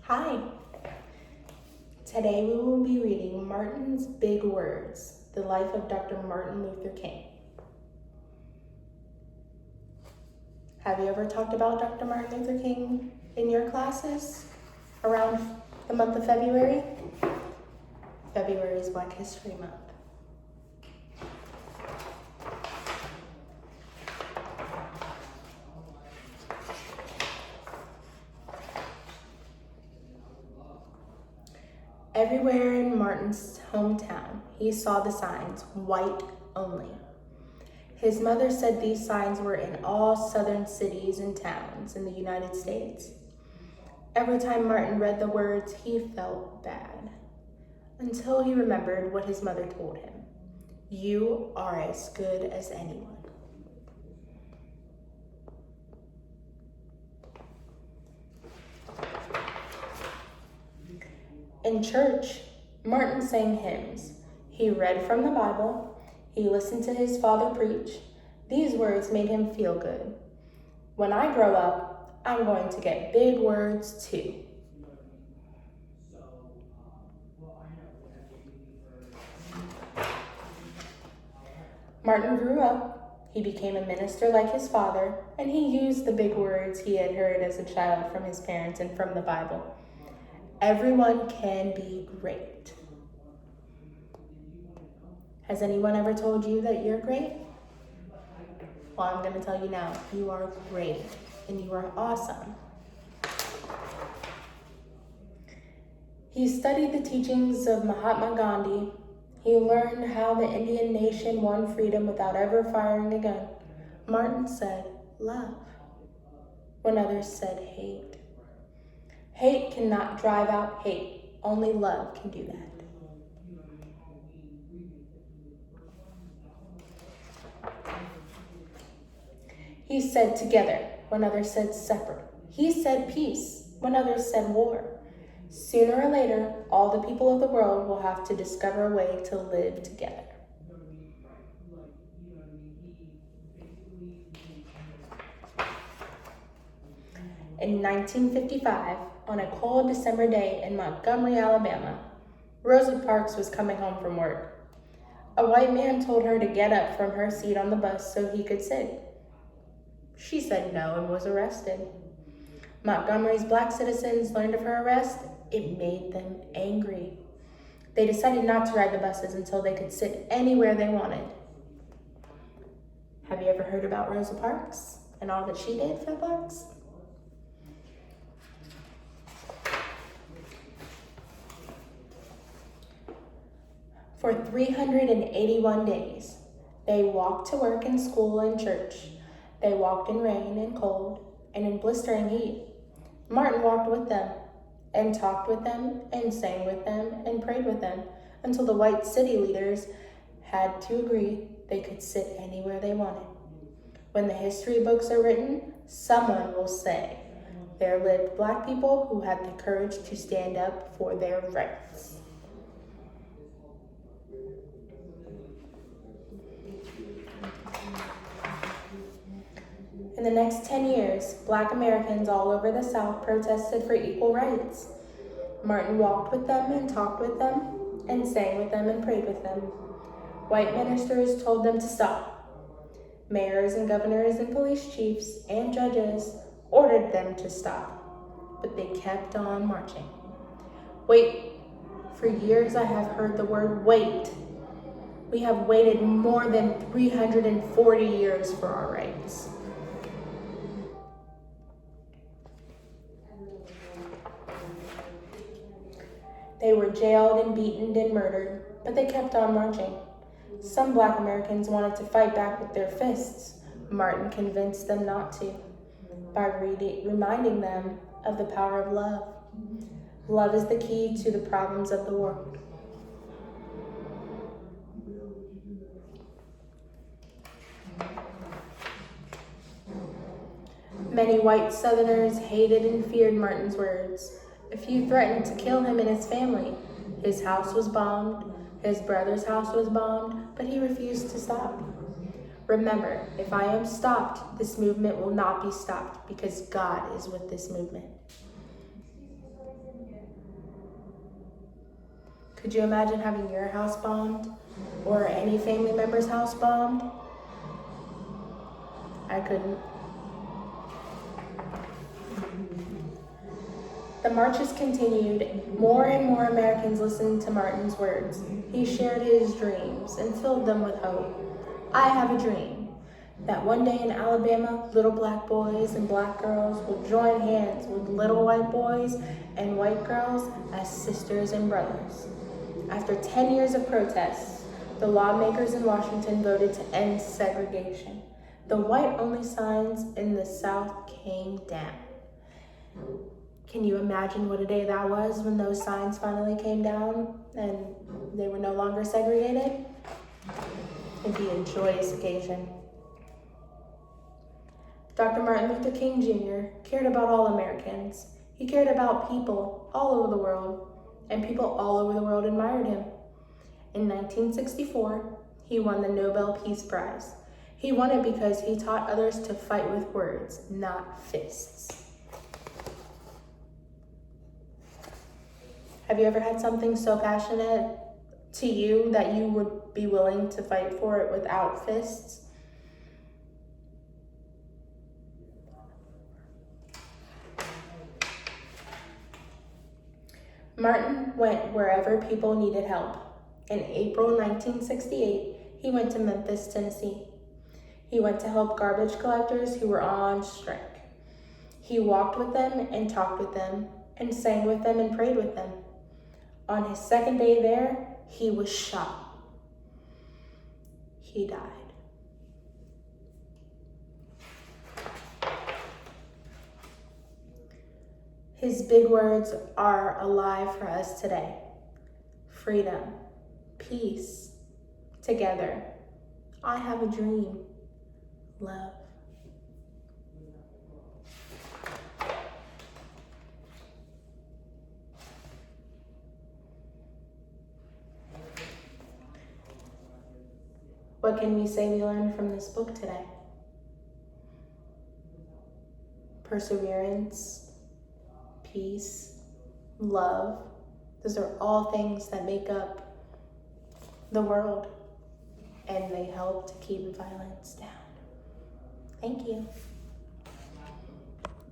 Hi. Today we will be reading Martin's Big Words, the life of Dr. Martin Luther King. Have you ever talked about Dr. Martin Luther King in your classes around the month of February? February is Black History Month. Everywhere in Martin's hometown, he saw the signs, white only. His mother said these signs were in all southern cities and towns in the United States. Every time Martin read the words, he felt bad, until he remembered what his mother told him. You are as good as anyone. In church, Martin sang hymns. He read from the Bible. He listened to his father preach. These words made him feel good. When I grow up, I'm going to get big words too. Martin grew up. He became a minister like his father, and he used the big words he had heard as a child from his parents and from the Bible. Everyone can be great. Has anyone ever told you that you're great? Well, I'm going to tell you now, you are great and you are awesome. He studied the teachings of Mahatma Gandhi. He learned how the Indian nation won freedom without ever firing a gun. Martin said love, when others said hate. Hate cannot drive out hate. Only love can do that. He said together when others said separate. He said peace when others said war. Sooner or later, all the people of the world will have to discover a way to live together. In 1955, on a cold December day in Montgomery, Alabama, Rosa Parks was coming home from work. A white man told her to get up from her seat on the bus so he could sit. She said no and was arrested. Montgomery's black citizens learned of her arrest. It made them angry. They decided not to ride the buses until they could sit anywhere they wanted. Have you ever heard about Rosa Parks and all that she did for the blacks? For 381 days, they walked to work and school and church. They walked in rain and cold and in blistering heat. Martin walked with them and talked with them and sang with them and prayed with them until the white city leaders had to agree they could sit anywhere they wanted. When the history books are written, someone will say, there lived black people who had the courage to stand up for their rights. In the next 10 years, black Americans all over the South protested for equal rights. Martin walked with them and talked with them and sang with them and prayed with them. White ministers told them to stop. Mayors and governors and police chiefs and judges ordered them to stop, but they kept on marching. Wait, for years I have heard the word wait. We have waited more than 340 years for our rights. They were jailed and beaten and murdered, but they kept on marching. Some black Americans wanted to fight back with their fists. Martin convinced them not to by reminding them of the power of love. Love is the key to the problems of the world. Many white Southerners hated and feared Martin's words. A few threatened to kill him and his family. His house was bombed. His brother's house was bombed, but he refused to stop. Remember, if I am stopped, this movement will not be stopped because God is with this movement. Could you imagine having your house bombed or any family member's house bombed? I couldn't. The marches continued. More and more Americans listened to Martin's words. He shared his dreams and filled them with hope. I have a dream that one day in Alabama, little black boys and black girls will join hands with little white boys and white girls as sisters and brothers. After 10 years of protests, the lawmakers in Washington voted to end segregation. The white-only signs in the South came down. Can you imagine what a day that was when those signs finally came down and they were no longer segregated? It'd be a joyous occasion. Dr. Martin Luther King Jr. cared about all Americans. He cared about people all over the world, and people all over the world admired him. In 1964, he won the Nobel Peace Prize. He won it because he taught others to fight with words, not fists. Have you ever had something so passionate to you that you would be willing to fight for it without fists? Martin went wherever people needed help. In April 1968, he went to Memphis, Tennessee. He went to help garbage collectors who were on strike. He walked with them and talked with them and sang with them and prayed with them. On his second day there, he was shot. He died. His big words are alive for us today. Freedom, peace, together. I have a dream. Love. What can we say we learned from this book today? Perseverance, peace, love. Those are all things that make up the world, and they help to keep violence down. Thank you.